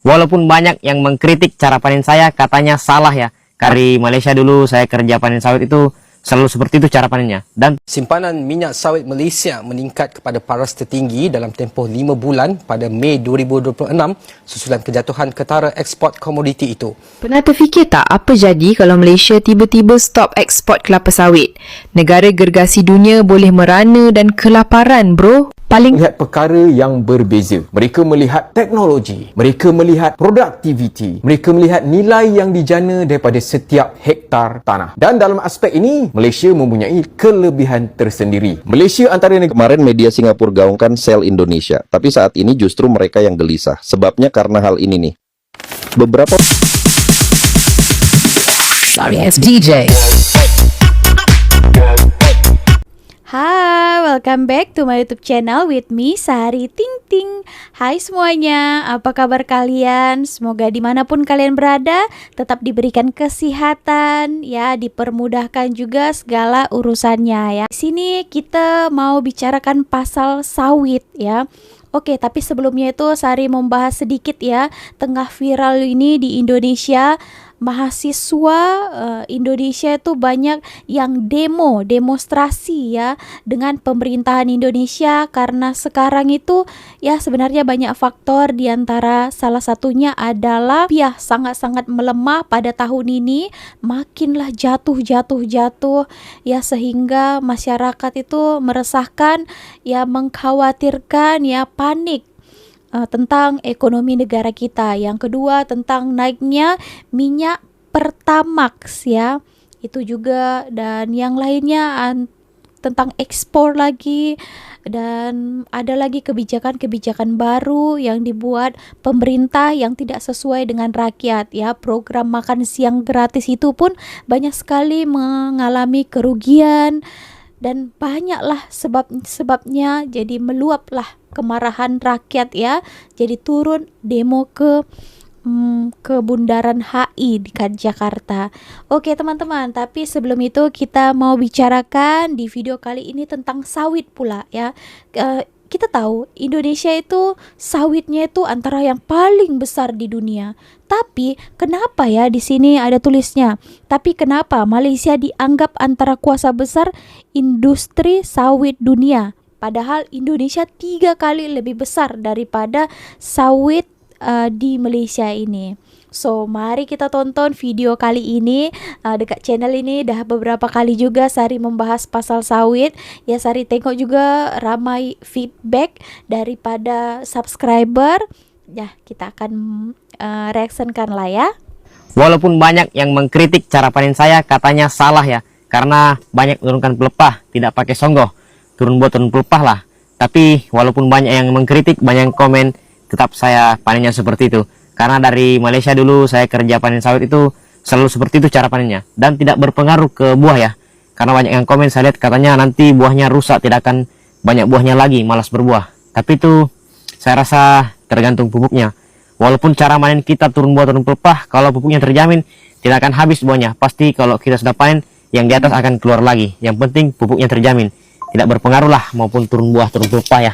Walaupun banyak yang mengkritik cara panen saya, katanya salah ya. Dari Malaysia dulu saya kerja panen sawit itu selalu seperti itu cara panennya. Dan simpanan minyak sawit Malaysia meningkat kepada paras tertinggi dalam tempoh 5 bulan pada Mei 2026 susulan kejatuhan ketara ekspor komoditi itu. Pernah terfikir tak apa jadi kalau Malaysia tiba-tiba stop ekspor kelapa sawit? Negara gergasi dunia boleh merana dan kelaparan, bro. Melihat perkara yang berbeza. Mereka melihat teknologi, mereka melihat produktiviti, mereka melihat nilai yang dijana daripada setiap hektar tanah. Dan dalam aspek ini, Malaysia mempunyai kelebihan tersendiri. Malaysia antara negara... Kemarin media Singapura gaungkan sell Indonesia, tapi saat ini justru mereka yang gelisah. Sebabnya karena hal ini nih. Beberapa Sorry, it's DJ. Hai, welcome back to my YouTube channel with me, Sari Ting Ting. Hai semuanya, apa kabar kalian? Semoga dimanapun kalian berada, tetap diberikan kesehatan, ya, dipermudahkan juga segala urusannya ya. Di sini kita mau bicarakan pasal sawit ya. Oke, tapi sebelumnya itu Sari membahas sedikit ya, tengah viral ini di Indonesia. Mahasiswa Indonesia itu banyak yang demonstrasi ya dengan pemerintahan Indonesia karena sekarang itu ya sebenarnya banyak faktor, diantara salah satunya adalah rupiah sangat-sangat melemah pada tahun ini, makinlah jatuh ya, sehingga masyarakat itu meresahkan ya, mengkhawatirkan ya, panik tentang ekonomi negara kita. Yang kedua tentang naiknya minyak Pertamax ya, itu juga, dan yang lainnya tentang ekspor lagi, dan ada lagi kebijakan-kebijakan baru yang dibuat pemerintah yang tidak sesuai dengan rakyat ya. Program makan siang gratis itu pun banyak sekali mengalami kerugian, dan banyaklah sebabnya, jadi meluaplah kemarahan rakyat ya, jadi turun demo ke Bundaran HI di Jakarta. Oke teman-teman, tapi sebelum itu kita mau bicarakan di video kali ini tentang sawit pula ya. Kita tahu Indonesia itu sawitnya itu antara yang paling besar di dunia. Tapi kenapa ya di sini ada tulisnya? Tapi kenapa Malaysia dianggap antara kuasa besar industri sawit dunia? Padahal Indonesia 3 kali lebih besar daripada sawit di Malaysia ini. So, mari kita tonton video kali ini. Dekat channel ini dah beberapa kali juga Sari membahas pasal sawit. Ya, Sari tengok juga ramai feedback daripada subscriber. Ya, kita akan reactionkan lah ya. walaupun banyak yang mengkritik cara panen saya, katanya salah ya, karena banyak menurunkan pelepah, tidak pakai songgoh, turun buah turun pelepah lah. Tapi walaupun banyak yang mengkritik, banyak yang komen, tetap saya panennya seperti itu. Karena dari Malaysia dulu saya kerja panen sawit itu selalu seperti itu cara panennya, dan tidak berpengaruh ke buah ya. Karena banyak yang komen, saya lihat katanya nanti buahnya rusak, tidak akan banyak buahnya lagi, malas berbuah. Tapi itu saya rasa tergantung pupuknya. Walaupun cara panen kita turun buah turun pelepah, kalau pupuknya terjamin tidak akan habis buahnya. Pasti kalau kita sudah panen, yang di atas akan keluar lagi. Yang penting pupuknya terjamin, tidak berpengaruh lah maupun turun buah turun pelepah ya.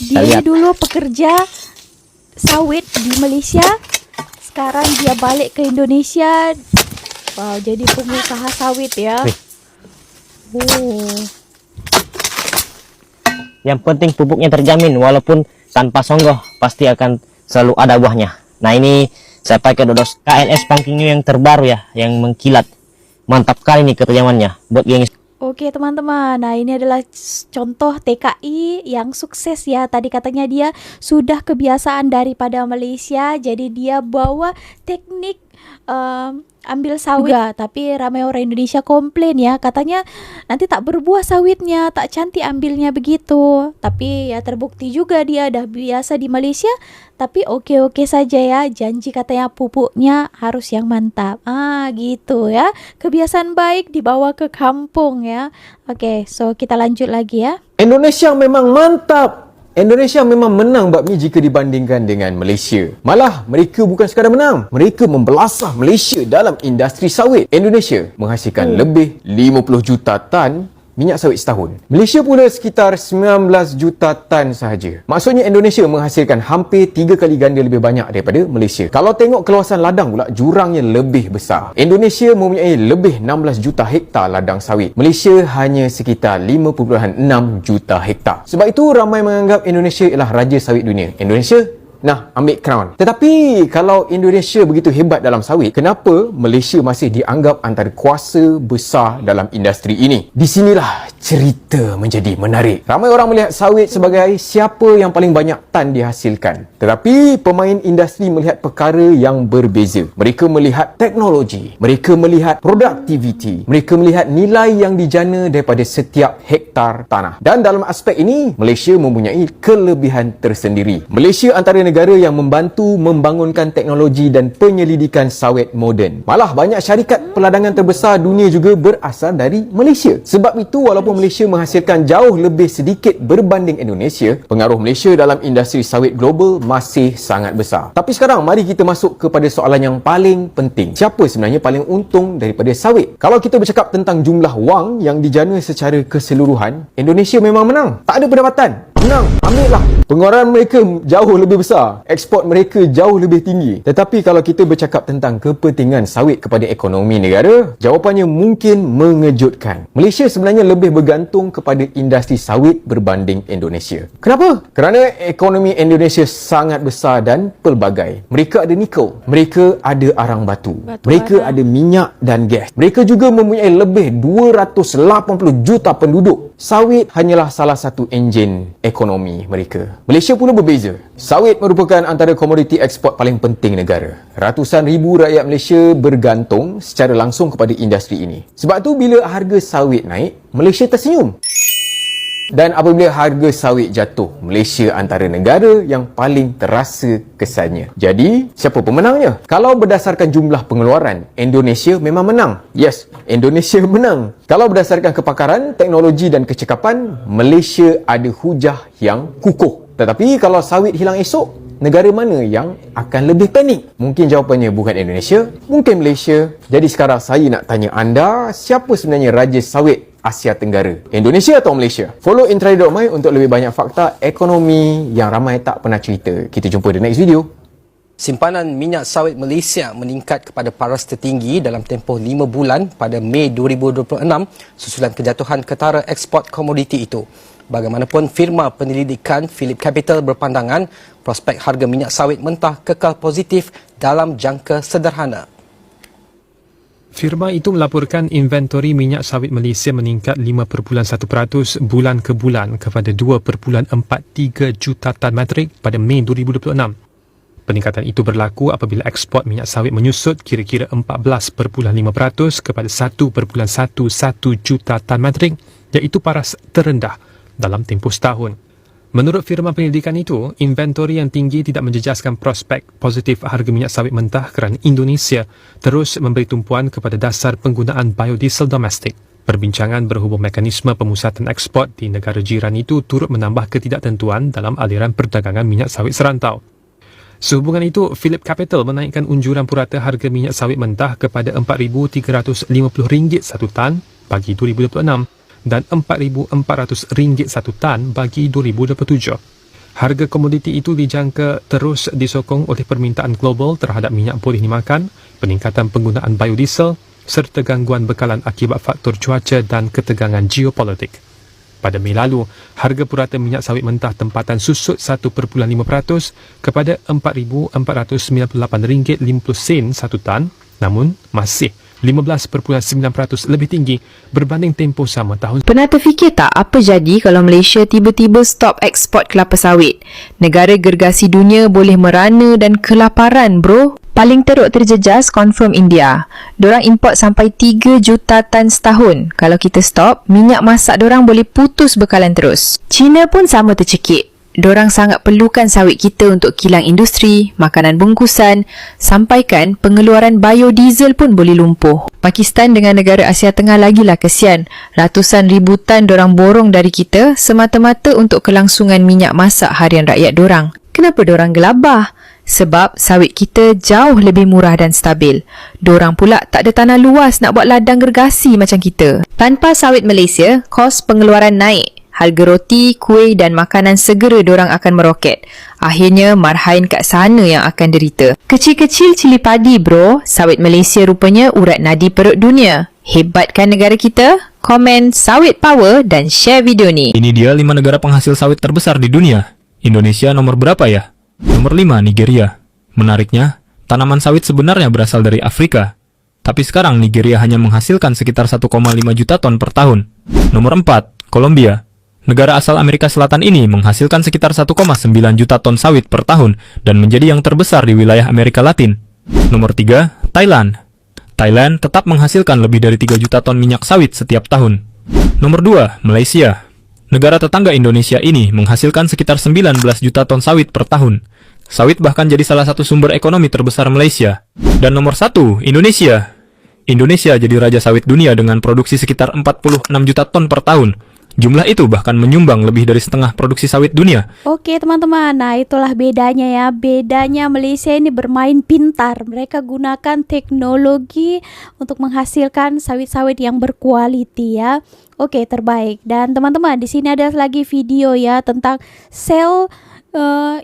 Dia dulu pekerja sawit di Malaysia, sekarang dia balik ke Indonesia. Wow, jadi pengusaha sawit ya. Yang penting pupuknya terjamin, walaupun tanpa songgoh pasti akan selalu ada buahnya. Nah, ini saya pakai Dodos KNS Pumpkin New yang terbaru ya, yang mengkilat. Mantap kali nih ketajamannya buat geng. Oke teman-teman, nah ini adalah contoh TKI yang sukses ya. Tadi katanya dia sudah kebiasaan daripada Malaysia, jadi dia bawa teknik ambil sawit juga. Tapi ramai orang Indonesia komplain ya, katanya nanti tak berbuah sawitnya, tak cantik ambilnya begitu. Tapi ya terbukti juga dia dah biasa di Malaysia, tapi oke-oke saja ya. Janji katanya pupuknya harus yang mantap. Gitu ya, kebiasaan baik dibawa ke kampung ya. Oke, so kita lanjut lagi ya. Indonesia memang mantap. Indonesia memang menang bakmi jika dibandingkan dengan Malaysia. Malah, mereka bukan sekadar menang. Mereka membelasah Malaysia dalam industri sawit. Indonesia menghasilkan lebih 50 juta tan minyak sawit setahun. Malaysia pula sekitar 19 juta tan sahaja. Maksudnya Indonesia menghasilkan hampir 3 kali ganda lebih banyak daripada Malaysia. Kalau tengok keluasan ladang pula, jurangnya lebih besar. Indonesia mempunyai lebih 16 juta hektar ladang sawit. Malaysia hanya sekitar 5.6 juta hektar. Sebab itu ramai menganggap Indonesia ialah raja sawit dunia. Indonesia nah, ambil crown. Tetapi kalau Indonesia begitu hebat dalam sawit, kenapa Malaysia masih dianggap antara kuasa besar dalam industri ini? Di sinilah cerita menjadi menarik. Ramai orang melihat sawit sebagai siapa yang paling banyak tan dihasilkan. Tetapi pemain industri melihat perkara yang berbeza. Mereka melihat teknologi, mereka melihat produktiviti, mereka melihat nilai yang dijana daripada setiap hektar tanah. Dan dalam aspek ini, Malaysia mempunyai kelebihan tersendiri. Malaysia antara negara yang membantu membangunkan teknologi dan penyelidikan sawit moden. Malah banyak syarikat peladangan terbesar dunia juga berasal dari Malaysia. Sebab itu walaupun Malaysia menghasilkan jauh lebih sedikit berbanding Indonesia, pengaruh Malaysia dalam industri sawit global masih sangat besar. Tapi sekarang mari kita masuk kepada soalan yang paling penting. Siapa sebenarnya paling untung daripada sawit? Kalau kita bercakap tentang jumlah wang yang dijana secara keseluruhan, Indonesia memang menang. Tak ada perdebatan. Menang, ambil lah. Pengeluaran mereka jauh lebih besar, ekspor mereka jauh lebih tinggi. Tetapi kalau kita bercakap tentang kepentingan sawit kepada ekonomi negara, jawapannya mungkin mengejutkan. Malaysia sebenarnya lebih bergantung kepada industri sawit berbanding Indonesia. Kenapa? Kerana ekonomi Indonesia sangat besar dan pelbagai. Mereka ada nikel, mereka ada arang batu, mereka ada minyak dan gas. Mereka juga mempunyai lebih 280 juta penduduk. Sawit hanyalah salah satu enjin ekonomi mereka. Malaysia pula berbeza. Sawit merupakan antara komoditi ekspor paling penting negara. Ratusan ribu rakyat Malaysia bergantung secara langsung kepada industri ini. Sebab tu bila harga sawit naik, Malaysia tersenyum. Dan apabila harga sawit jatuh, Malaysia antara negara yang paling terasa kesannya. Jadi, siapa pemenangnya? Kalau berdasarkan jumlah pengeluaran, Indonesia memang menang. Yes, Indonesia menang. Kalau berdasarkan kepakaran, teknologi dan kecekapan, Malaysia ada hujah yang kukuh. Tetapi kalau sawit hilang esok, negara mana yang akan lebih panik? Mungkin jawapannya bukan Indonesia, mungkin Malaysia. Jadi sekarang saya nak tanya anda, siapa sebenarnya raja sawit Asia Tenggara? Indonesia atau Malaysia? Follow Intraday.my untuk lebih banyak fakta ekonomi yang ramai tak pernah cerita. Kita jumpa di next video. Simpanan minyak sawit Malaysia meningkat kepada paras tertinggi dalam tempoh 5 bulan pada Mei 2026 susulan kejatuhan ketara ekspor komoditi itu. Bagaimanapun, firma penyelidikan Phillip Capital berpandangan prospek harga minyak sawit mentah kekal positif dalam jangka sederhana. Firma itu melaporkan inventori minyak sawit Malaysia meningkat 5.1% bulan ke bulan kepada 2.43 juta tan metrik pada Mei 2026. Peningkatan itu berlaku apabila ekspor minyak sawit menyusut kira-kira 14.5% kepada 1.11 juta tan metrik, iaitu paras terendah dalam tempoh setahun. Menurut firma penyelidikan itu, inventori yang tinggi tidak menjejaskan prospek positif harga minyak sawit mentah kerana Indonesia terus memberi tumpuan kepada dasar penggunaan biodiesel domestik. Perbincangan berhubung mekanisme pemusatan ekspor di negara jiran itu turut menambah ketidaktentuan dalam aliran perdagangan minyak sawit serantau. Sehubungan itu, Phillip Capital menaikkan unjuran purata harga minyak sawit mentah kepada RM4,350 satu tan bagi 2026 dan RM4,400 satu tan bagi 2027. Harga komoditi itu dijangka terus disokong oleh permintaan global terhadap minyak boleh dimakan, peningkatan penggunaan biodiesel serta gangguan bekalan akibat faktor cuaca dan ketegangan geopolitik. Pada Mei lalu, harga purata minyak sawit mentah tempatan susut 1.5% kepada RM4,498.50 satu tan, namun masih 15.9% lebih tinggi berbanding tempoh sama tahun. Pernah terfikir tak apa jadi kalau Malaysia tiba-tiba stop ekspor kelapa sawit? Negara gergasi dunia boleh merana dan kelaparan, bro. Paling teruk terjejas confirm India. Dorang import sampai 3 juta tan setahun. Kalau kita stop, minyak masak dorang boleh putus bekalan terus. China pun sama tercekik. Dorang sangat perlukan sawit kita untuk kilang industri, makanan bungkusan, sampaikan pengeluaran biodiesel pun boleh lumpuh. Pakistan dengan negara Asia Tengah lagilah kesian. Ratusan ribu tan dorang borong dari kita semata-mata untuk kelangsungan minyak masak harian rakyat dorang. Kenapa dorang gelabah? Sebab sawit kita jauh lebih murah dan stabil. Dorang pula tak ada tanah luas nak buat ladang gergasi macam kita. Tanpa sawit Malaysia, kos pengeluaran naik. Harga roti, kuih dan makanan segera dorang akan meroket. Akhirnya marhain kat sana yang akan derita. Kecil-kecil cili padi bro, sawit Malaysia rupanya urat nadi perut dunia. Hebat kan negara kita? Komen sawit power dan share video ni. Ini dia 5 negara penghasil sawit terbesar di dunia. Indonesia nomor berapa ya? Nomor 5, Nigeria. Menariknya, tanaman sawit sebenarnya berasal dari Afrika. Tapi sekarang Nigeria hanya menghasilkan sekitar 1,5 juta ton per tahun. Nomor 4, Kolombia. Negara asal Amerika Selatan ini menghasilkan sekitar 1,9 juta ton sawit per tahun dan menjadi yang terbesar di wilayah Amerika Latin. Nomor 3, Thailand. Thailand tetap menghasilkan lebih dari 3 juta ton minyak sawit setiap tahun. Nomor 2, Malaysia. Negara tetangga Indonesia ini menghasilkan sekitar 19 juta ton sawit per tahun. Sawit bahkan jadi salah satu sumber ekonomi terbesar Malaysia. Dan nomor 1, Indonesia. Indonesia jadi raja sawit dunia dengan produksi sekitar 46 juta ton per tahun. Jumlah itu bahkan menyumbang lebih dari setengah produksi sawit dunia. Oke teman-teman, nah itulah bedanya ya. Bedanya Malaysia ini bermain pintar. Mereka gunakan teknologi untuk menghasilkan sawit-sawit yang berkualiti ya. Oke, terbaik. Dan teman-teman, di sini ada lagi video ya tentang sel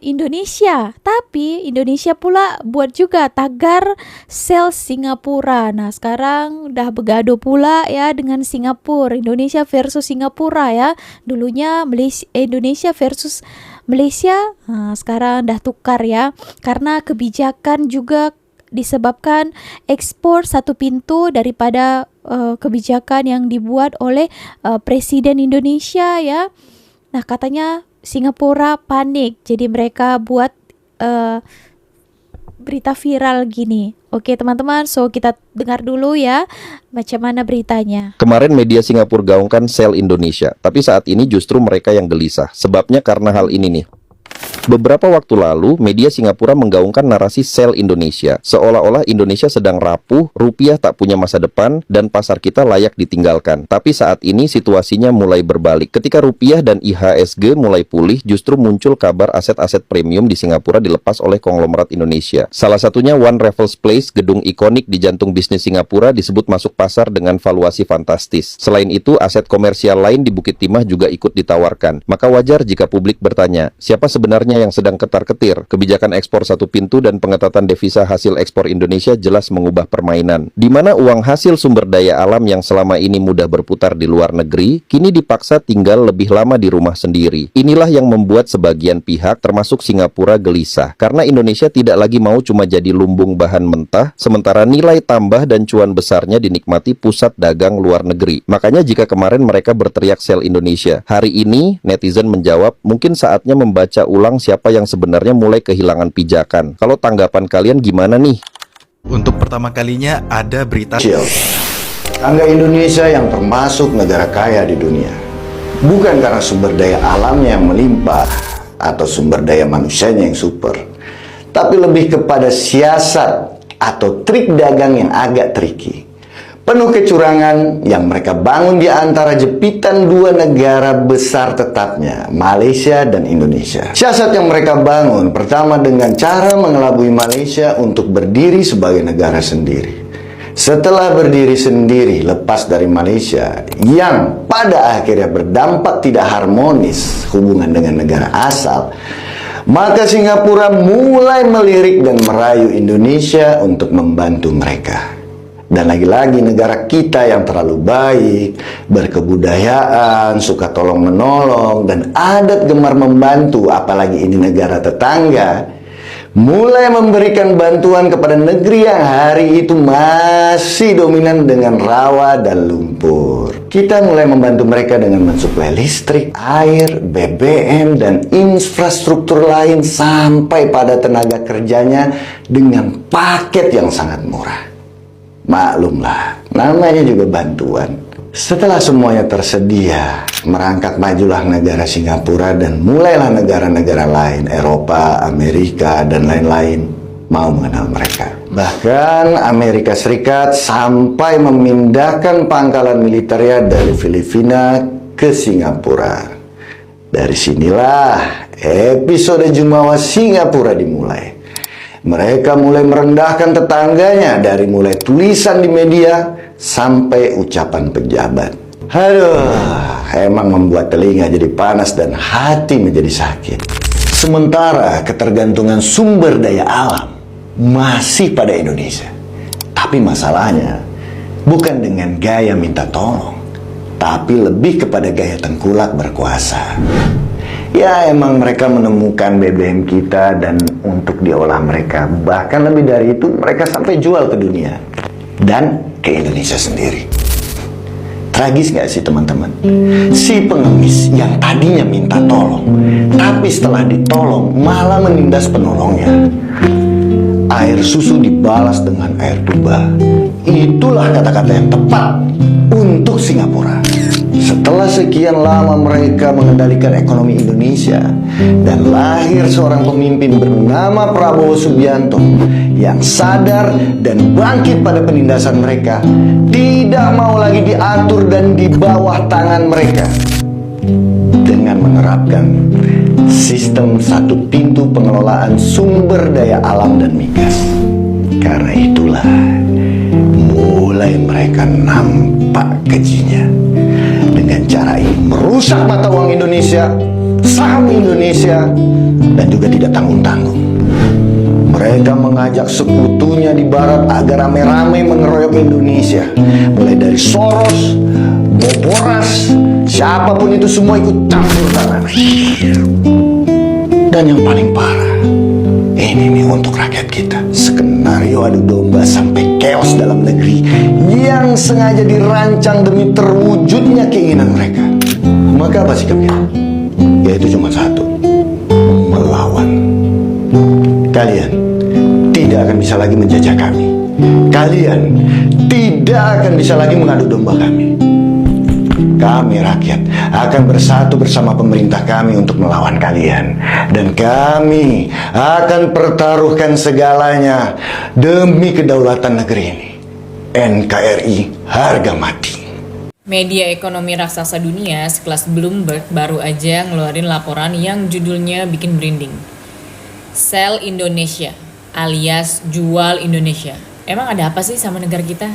Indonesia. Tapi Indonesia pula buat juga tagar sel Singapura. Nah, sekarang udah bergaduh pula ya dengan Singapura. Indonesia versus Singapura ya. Dulunya Indonesia versus Malaysia. Nah, sekarang udah tukar ya. Karena kebijakan juga disebabkan ekspor satu pintu daripada kebijakan yang dibuat oleh Presiden Indonesia ya. Nah, katanya Singapura panik, jadi mereka buat berita viral gini. Oke teman-teman, so kita dengar dulu ya macam mana beritanya. Kemarin media Singapura gaungkan sel Indonesia, tapi saat ini justru mereka yang gelisah. Sebabnya karena hal ini nih. Beberapa waktu lalu, media Singapura menggaungkan narasi sel Indonesia. Seolah-olah Indonesia sedang rapuh, rupiah tak punya masa depan, dan pasar kita layak ditinggalkan. Tapi saat ini situasinya mulai berbalik. Ketika rupiah dan IHSG mulai pulih, justru muncul kabar aset-aset premium di Singapura dilepas oleh konglomerat Indonesia. Salah satunya One Raffles Place, gedung ikonik di jantung bisnis Singapura, disebut masuk pasar dengan valuasi fantastis. Selain itu, aset komersial lain di Bukit Timah juga ikut ditawarkan. Maka wajar jika publik bertanya, siapa sebenarnya yang sedang ketar-ketir? Kebijakan ekspor satu pintu dan pengetatan devisa hasil ekspor Indonesia jelas mengubah permainan. Di mana uang hasil sumber daya alam yang selama ini mudah berputar di luar negeri, kini dipaksa tinggal lebih lama di rumah sendiri. Inilah yang membuat sebagian pihak, termasuk Singapura, gelisah. Karena Indonesia tidak lagi mau cuma jadi lumbung bahan mentah, sementara nilai tambah dan cuan besarnya dinikmati pusat dagang luar negeri. Makanya jika kemarin mereka berteriak sel Indonesia, hari ini netizen menjawab, mungkin saatnya membaca ulang siapa yang sebenarnya mulai kehilangan pijakan. Kalau tanggapan kalian gimana nih? Untuk pertama kalinya ada berita Tangga Indonesia yang termasuk negara kaya di dunia. Bukan karena sumber daya alamnya yang melimpah atau sumber daya manusianya yang super, tapi lebih kepada siasat atau trik dagang yang agak tricky. Penuh kecurangan yang mereka bangun di antara jepitan dua negara besar tetapnya, Malaysia dan Indonesia. Siasat yang mereka bangun pertama dengan cara mengelabui Malaysia untuk berdiri sebagai negara sendiri. Setelah berdiri sendiri lepas dari Malaysia, yang pada akhirnya berdampak tidak harmonis hubungan dengan negara asal, maka Singapura mulai melirik dan merayu Indonesia untuk membantu mereka. Dan lagi-lagi negara kita yang terlalu baik, berkebudayaan, suka tolong-menolong, dan adat gemar membantu, apalagi ini negara tetangga, mulai memberikan bantuan kepada negeri yang hari itu masih dominan dengan rawa dan lumpur. Kita mulai membantu mereka dengan mensuplai listrik, air, BBM, dan infrastruktur lain sampai pada tenaga kerjanya dengan paket yang sangat murah. Maklumlah, namanya juga bantuan. Setelah semuanya tersedia, merangkak majulah negara Singapura dan mulailah negara-negara lain, Eropa, Amerika, dan lain-lain mau mengenal mereka. Bahkan Amerika Serikat sampai memindahkan pangkalan militernya dari Filipina ke Singapura. Dari sinilah episode Jumawa Singapura dimulai. Mereka mulai merendahkan tetangganya dari mulai tulisan di media sampai ucapan pejabat. Aduh, emang membuat telinga jadi panas dan hati menjadi sakit. Sementara ketergantungan sumber daya alam masih pada Indonesia. Tapi masalahnya bukan dengan gaya minta tolong, tapi lebih kepada gaya tengkulak berkuasa. Ya emang mereka menemukan BBM kita dan untuk diolah mereka. Bahkan lebih dari itu mereka sampai jual ke dunia dan ke Indonesia sendiri. Tragis gak sih teman-teman? Si pengemis yang tadinya minta tolong, tapi setelah ditolong malah menindas penolongnya. Air susu dibalas dengan air tuba. Itulah kata-kata yang tepat untuk Singapura. Setelah sekian lama mereka mengendalikan ekonomi Indonesia dan lahir seorang pemimpin bernama Prabowo Subianto yang sadar dan bangkit pada penindasan mereka, tidak mau lagi diatur dan di bawah tangan mereka dengan menerapkan sistem satu pintu pengelolaan sumber daya alam dan migas. Karena itulah mulai mereka nampak kejinya dengan cara ini merusak mata uang Indonesia, saham Indonesia, dan juga tidak tanggung-tanggung. Mereka mengajak sekutunya di barat agar rame-rame mengeroyok Indonesia. Mulai dari Soros, Boboras, siapapun itu semua ikut campur tangan. Dan yang paling parah, ini nih untuk rakyat kita. Skenario adu domba sampai chaos dalam negeri yang sengaja dirancang demi terwujudnya keinginan mereka. Maka apa sikapnya? Yaitu cuma satu, melawan. Kalian tidak akan bisa lagi menjajah kami. Kalian tidak akan bisa lagi mengadu domba kami. Kami rakyat akan bersatu bersama pemerintah kami untuk melawan kalian. Dan kami akan pertaruhkan segalanya demi kedaulatan negeri ini. NKRI harga mati. Media ekonomi raksasa dunia sekelas Bloomberg baru aja ngeluarin laporan yang judulnya bikin merinding. Sell Indonesia alias jual Indonesia. Emang ada apa sih sama negara kita?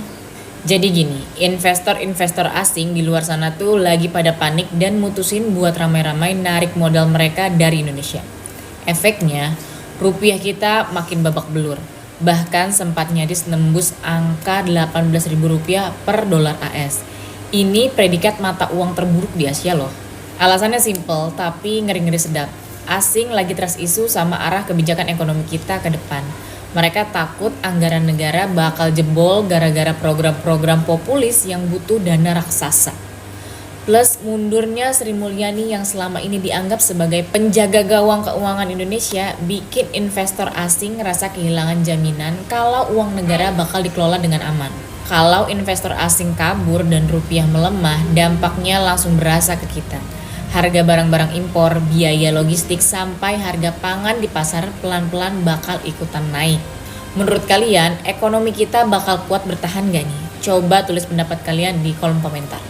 Jadi gini, investor-investor asing di luar sana tuh lagi pada panik dan mutusin buat ramai-ramai narik modal mereka dari Indonesia. Efeknya, rupiah kita makin babak belur. Bahkan sempat nyaris nembus angka Rp18.000 per dolar AS. Ini predikat mata uang terburuk di Asia loh. Alasannya simple tapi ngeri-ngeri sedap. Asing lagi trust isu sama arah kebijakan ekonomi kita ke depan. Mereka takut anggaran negara bakal jebol gara-gara program-program populis yang butuh dana raksasa. Plus mundurnya Sri Mulyani yang selama ini dianggap sebagai penjaga gawang keuangan Indonesia bikin investor asing ngerasa kehilangan jaminan kalau uang negara bakal dikelola dengan aman. Kalau investor asing kabur dan rupiah melemah, dampaknya langsung berasa ke kita. Harga barang-barang impor, biaya logistik, sampai harga pangan di pasar pelan-pelan bakal ikutan naik. Menurut kalian, ekonomi kita bakal kuat bertahan gak nih? Coba tulis pendapat kalian di kolom komentar.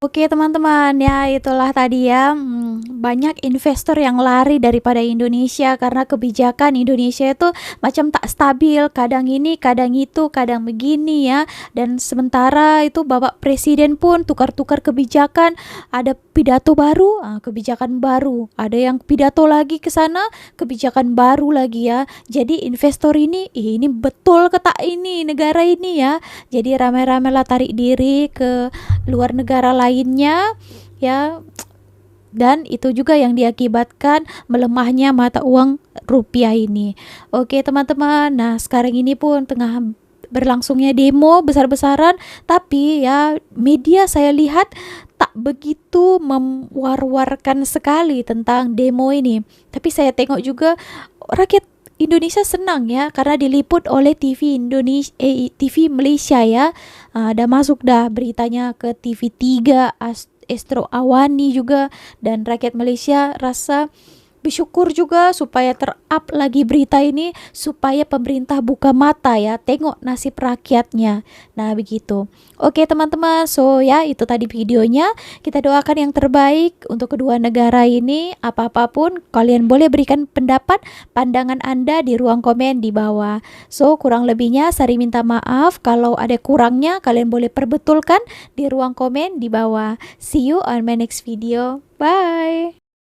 Oke teman-teman, ya itulah tadi ya, banyak investor yang lari daripada Indonesia karena kebijakan Indonesia itu macam tak stabil, kadang ini, kadang itu, kadang begini ya. Dan sementara itu Bapak Presiden pun tukar-tukar kebijakan, ada pidato baru, kebijakan baru, ada yang pidato lagi ke sana, kebijakan baru lagi ya. Jadi investor ini betul ke tak ini negara ini ya. Jadi ramai-ramai lah tarik diri ke luar negara lainnya ya, dan itu juga yang diakibatkan melemahnya mata uang rupiah ini. Oke teman-teman, nah sekarang ini pun tengah berlangsungnya demo besar-besaran, tapi ya media saya lihat tak begitu mewar-warkan sekali tentang demo ini. Tapi saya tengok juga rakyat Indonesia senang ya karena diliput oleh TV Indonesia, TV Malaysia ya. Dah masuk dah beritanya ke TV3, Astro Awani juga, dan rakyat Malaysia rasa bersyukur juga supaya ter-up lagi berita ini, supaya pemerintah buka mata ya, tengok nasib rakyatnya. Nah begitu. Oke teman-teman, so ya itu tadi videonya. Kita doakan yang terbaik untuk kedua negara ini. Apa-apapun kalian boleh berikan pendapat, pandangan Anda di ruang komen di bawah. So kurang lebihnya Sari minta maaf, kalau ada kurangnya kalian boleh perbetulkan di ruang komen di bawah. See you on my next video. Bye.